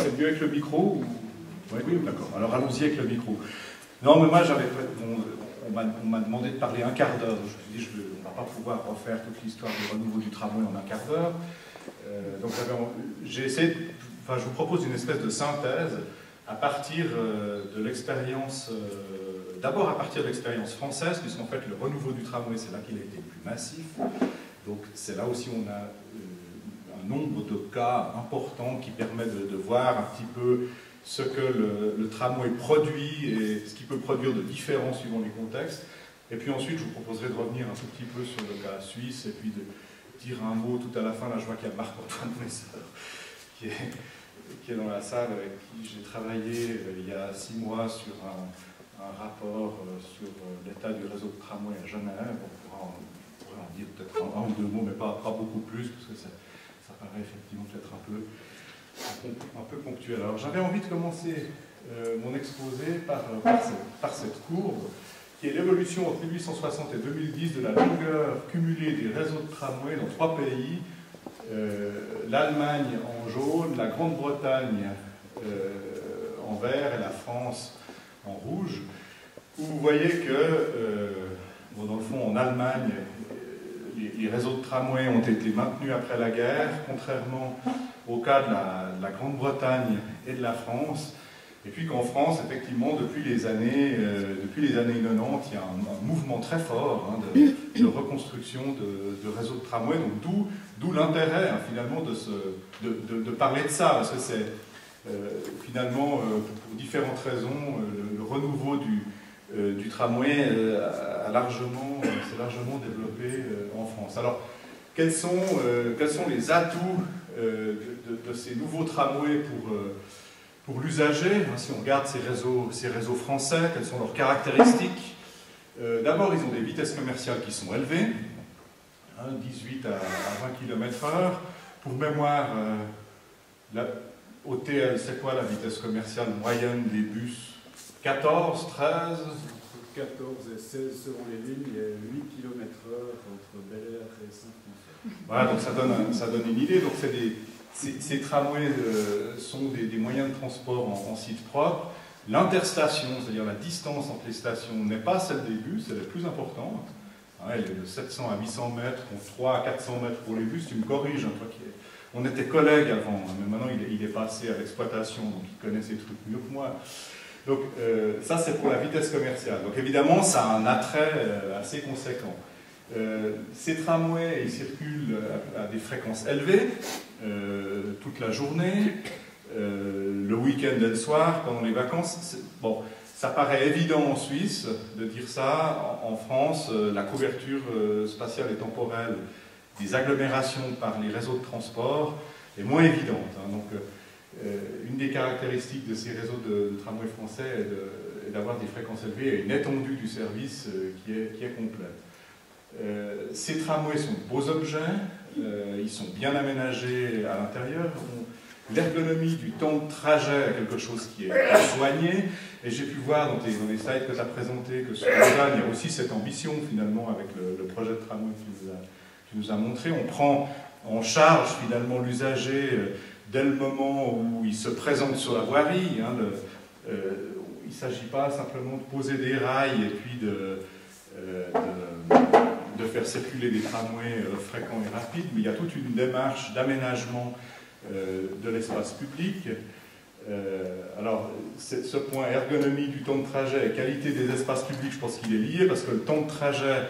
c'est mieux avec le micro ou... Oui, oui, d'accord. Alors allons-y avec le micro. Non, mais moi, on m'a demandé de parler un quart d'heure. Je me suis dit, on ne va pas pouvoir refaire toute l'histoire du renouveau du tramway en un quart d'heure. Donc j'ai essayé, je vous propose une espèce de synthèse à partir de l'expérience, d'abord à partir de l'expérience française, puisqu'en fait le renouveau du tramway, c'est là qu'il a été le plus massif. Donc c'est là aussi où on a un nombre de cas importants qui permet de voir un petit peu ce que le tramway produit et ce qu'il peut produire de différent suivant les contextes. Et puis ensuite, je vous proposerai de revenir un tout petit peu sur le cas suisse et puis de dire un mot tout à la fin. Là, je vois qu'il y a Marc-Antoine Messeur qui est dans la salle, avec qui j'ai travaillé il y a 6 mois sur un rapport sur l'état du réseau de tramway à Genève. On pourrait en dire peut-être un ou deux mots, mais pas beaucoup plus, parce que ça paraît effectivement peut-être un peu ponctuel. Alors j'avais envie de commencer mon exposé par cette courbe, qui est l'évolution entre 1860 et 2010 de la longueur cumulée des réseaux de tramway dans 3 pays, l'Allemagne en jaune, la Grande-Bretagne en vert et la France en rouge, où vous voyez que, dans le fond, en Allemagne, les réseaux de tramway ont été maintenus après la guerre, contrairement au cas de la Grande-Bretagne et de la France. Et puis qu'en France, effectivement, depuis les années 90, il y a un mouvement très fort de reconstruction de réseaux de tramway, donc d'où l'intérêt, finalement, de parler de ça, parce que c'est finalement, pour différentes raisons, le renouveau du tramway s'est largement développé en France. Alors, quels sont les atouts de ces nouveaux tramways pour l'usager, si on regarde ces réseaux français, quelles sont leurs caractéristiques? D'abord, ils ont des vitesses commerciales qui sont élevées, 18 à 20 km/h. Pour mémoire, au TL, c'est quoi la vitesse commerciale moyenne des bus? 14, 13? 14 et 16 selon les lignes, il y a 8 km/h entre Bel Air et Saint-François. Voilà, donc ça donne une idée. Donc ces tramways sont des moyens de transport en site propre. L'interstation, c'est-à-dire la distance entre les stations, n'est pas celle des bus, elle est plus importante. Elle est de 700 à 800 mètres, contre 3 à 400 mètres pour les bus. Tu me corriges, toi on était collègues avant, mais maintenant il est passé à l'exploitation, donc il connaît ces trucs mieux que moi. Donc ça, c'est pour la vitesse commerciale. Donc évidemment, ça a un attrait assez conséquent. Ces tramways, ils circulent à des fréquences élevées, toute la journée, le week-end et le soir, pendant les vacances. Bon, ça paraît évident en Suisse de dire ça. En France, la couverture spatiale et temporelle des agglomérations par les réseaux de transport est moins évidente. Donc, une des caractéristiques de ces réseaux de tramway français est d'avoir des fréquences élevées et une étendue du service qui est complète. Ces tramways sont de beaux objets, ils sont bien aménagés à l'intérieur. L'ergonomie du temps de trajet est quelque chose qui est soigné, et j'ai pu voir dans les slides que tu as présentés que sur Lausanne, il y a aussi cette ambition finalement avec le projet de tramway que tu nous as montré. On prend en charge finalement l'usager dès le moment où il se présente sur la voirie. Il ne s'agit pas simplement de poser des rails et puis de faire circuler des tramways fréquents et rapides, mais il y a toute une démarche d'aménagement de l'espace public. Alors, ce point ergonomie du temps de trajet et qualité des espaces publics, je pense qu'il est lié, parce que le temps de trajet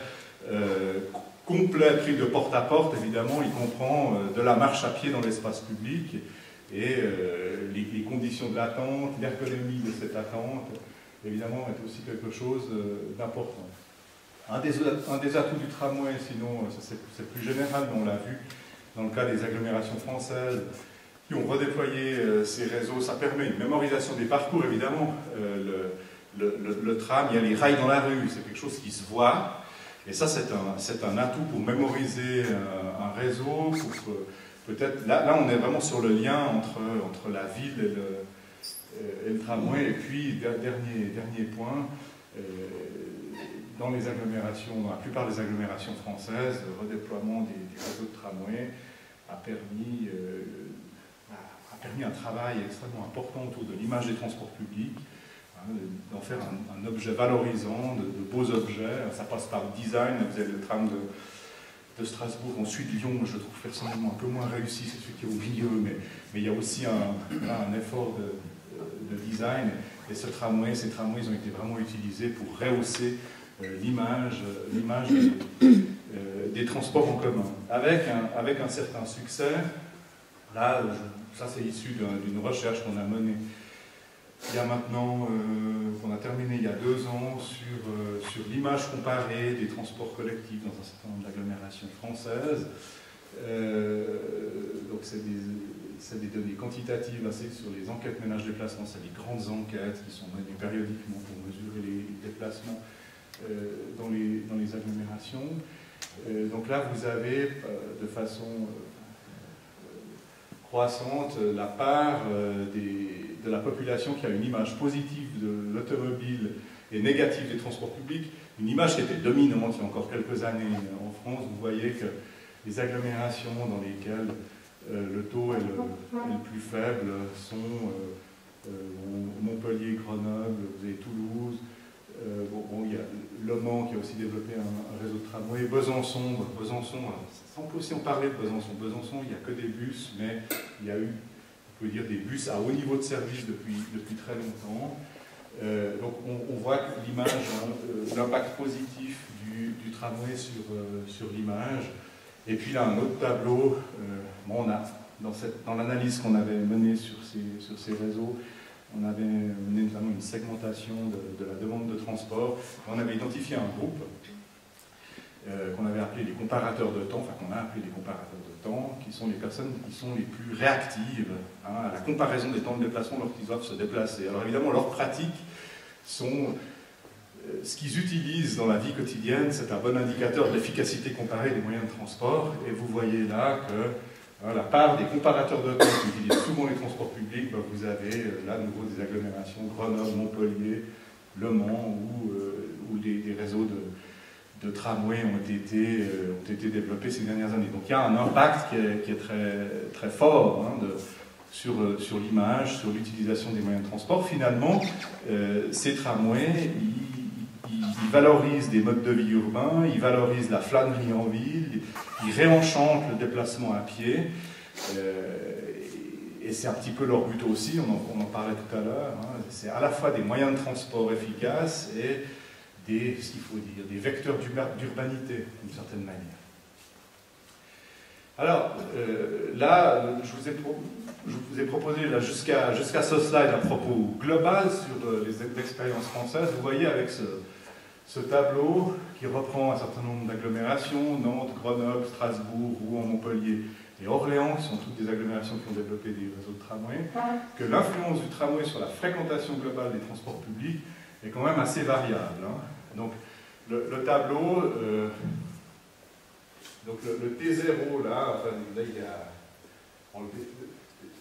complet pris de porte à porte, évidemment, il comprend de la marche à pied dans l'espace public et les conditions de l'attente, l'ergonomie de cette attente, évidemment, est aussi quelque chose d'important. Un des atouts du tramway, sinon, c'est plus général, mais on l'a vu dans le cas des agglomérations françaises qui ont redéployé ces réseaux. Ça permet une mémorisation des parcours, évidemment. Le tram, il y a les rails dans la rue, c'est quelque chose qui se voit. Et ça, c'est un atout pour mémoriser un réseau. Peut-être là, on est vraiment sur le lien entre la ville et le tramway. Et puis, dernier point, dans les agglomérations, dans la plupart des agglomérations françaises, le redéploiement des réseaux de tramway a permis à permis un travail extrêmement important autour de l'image des transports publics, hein, d'en faire un objet valorisant, de beaux objets. Ça passe par le design. Vous avez le tram de Strasbourg, ensuite Lyon, je trouve personnellement un peu moins réussi, c'est celui qui est au milieu, mais il y a aussi un effort de design. Et ces tramways, ils ont été vraiment utilisés pour rehausser l'image des transports en commun, avec un certain succès. Là, ça c'est issu d'une recherche qu'on a menée il y a maintenant, qu'on a terminé il y a 2 ans, sur l'image comparée des transports collectifs dans un certain nombre d'agglomérations françaises. Donc c'est des données quantitatives basées sur les enquêtes ménage-déplacement, c'est des grandes enquêtes qui sont menées périodiquement pour mesurer les déplacements dans les agglomérations. Donc là, vous avez de façon croissante la part de la population qui a une image positive de l'automobile et négative des transports publics, une image qui était dominante il y a encore quelques années en France. Vous voyez que les agglomérations dans lesquelles le taux est le plus faible sont Montpellier, Grenoble, vous avez Toulouse, il y a Le Mans qui a aussi développé un réseau de tramway, Besançon, on peut aussi en parler de Besançon. Besançon, il n'y a que des bus, mais il y a eu, on peut dire, des bus à haut niveau de service depuis très longtemps. Donc on voit que l'image, l'impact positif du tramway sur l'image. Et puis là, un autre tableau, on a, dans l'analyse qu'on avait menée sur ces réseaux, on avait mené notamment une segmentation de la demande de transport. On avait identifié un groupe qu'on avait appelé les comparateurs de temps, qu'on a appelé les comparateurs de temps, qui sont les personnes qui sont les plus réactives à la comparaison des temps de déplacement lorsqu'ils doivent se déplacer. Alors évidemment, leurs pratiques sont... ce qu'ils utilisent dans la vie quotidienne, c'est un bon indicateur de l'efficacité comparée des moyens de transport. Et vous voyez là que la part des comparateurs de temps qui utilisent souvent les transports publics, vous avez là à nouveau des agglomérations, Grenoble, Montpellier, Le Mans, où des réseaux de tramways ont été développés ces dernières années. Donc il y a un impact qui est très, très fort sur l'image, sur l'utilisation des moyens de transport. Finalement, ces tramways, ils valorisent des modes de vie urbains, ils valorisent la flânerie en ville, ils réenchantent le déplacement à pied, et c'est un petit peu leur but aussi, on en parlait tout à l'heure, c'est à la fois des moyens de transport efficaces et ce qu'il faut dire, des vecteurs d'urbanité, d'une certaine manière. Alors, là, je vous ai proposé jusqu'à ce slide un propos global sur les expériences françaises. Vous voyez avec ce tableau qui reprend un certain nombre d'agglomérations, Nantes, Grenoble, Strasbourg, Rouen, Montpellier et Orléans, qui sont toutes des agglomérations qui ont développé des réseaux de tramway, que l'influence du tramway sur la fréquentation globale des transports publics est quand même assez variable. Donc le tableau, donc le T0 là il y a...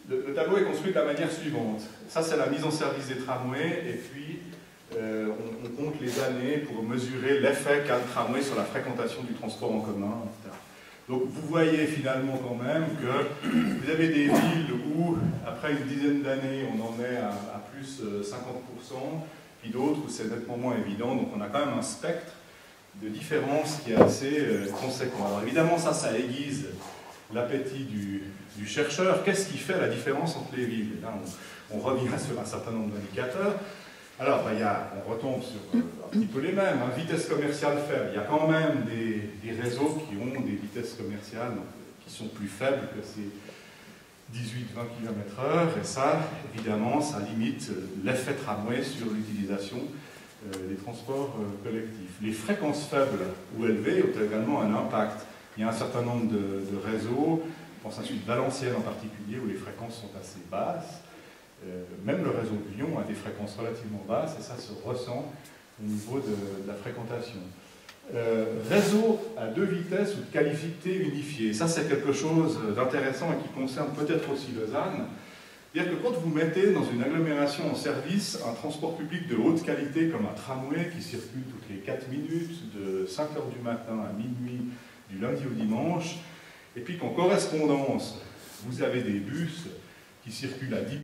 Le tableau est construit de la manière suivante. Ça c'est la mise en service des tramways, et puis on compte les années pour mesurer l'effet qu'a le tramway sur la fréquentation du transport en commun, etc. Donc vous voyez finalement quand même que vous avez des villes où, après une dizaine d'années, on en est à plus 50%, puis d'autres où c'est nettement moins évident. Donc on a quand même un spectre de différence qui est assez conséquent. Alors évidemment, ça aiguise l'appétit du chercheur. Qu'est-ce qui fait la différence entre les villes? Et là, on revient sur un certain nombre d'indicateurs. Alors, on retombe sur un petit peu les mêmes. Vitesse commerciale faible. Il y a quand même des réseaux qui ont des vitesses commerciales qui sont plus faibles que ces 18-20 km/h. Et ça, évidemment, ça limite l'effet tramway sur l'utilisation des transports collectifs. Les fréquences faibles ou élevées ont également un impact. Il y a un certain nombre de réseaux, je pense ensuite Valenciennes en particulier, où les fréquences sont assez basses. Même le réseau de Lyon a des fréquences relativement basses, et ça se ressent au niveau de la fréquentation. Réseau à 2 vitesses ou de qualité unifiée. Ça, c'est quelque chose d'intéressant et qui concerne peut-être aussi Lausanne. C'est-à-dire que quand vous mettez dans une agglomération en service un transport public de haute qualité comme un tramway qui circule toutes les 4 minutes, de 5 h du matin à minuit, du lundi au dimanche, et puis qu'en correspondance, vous avez des bus qui circulent à 10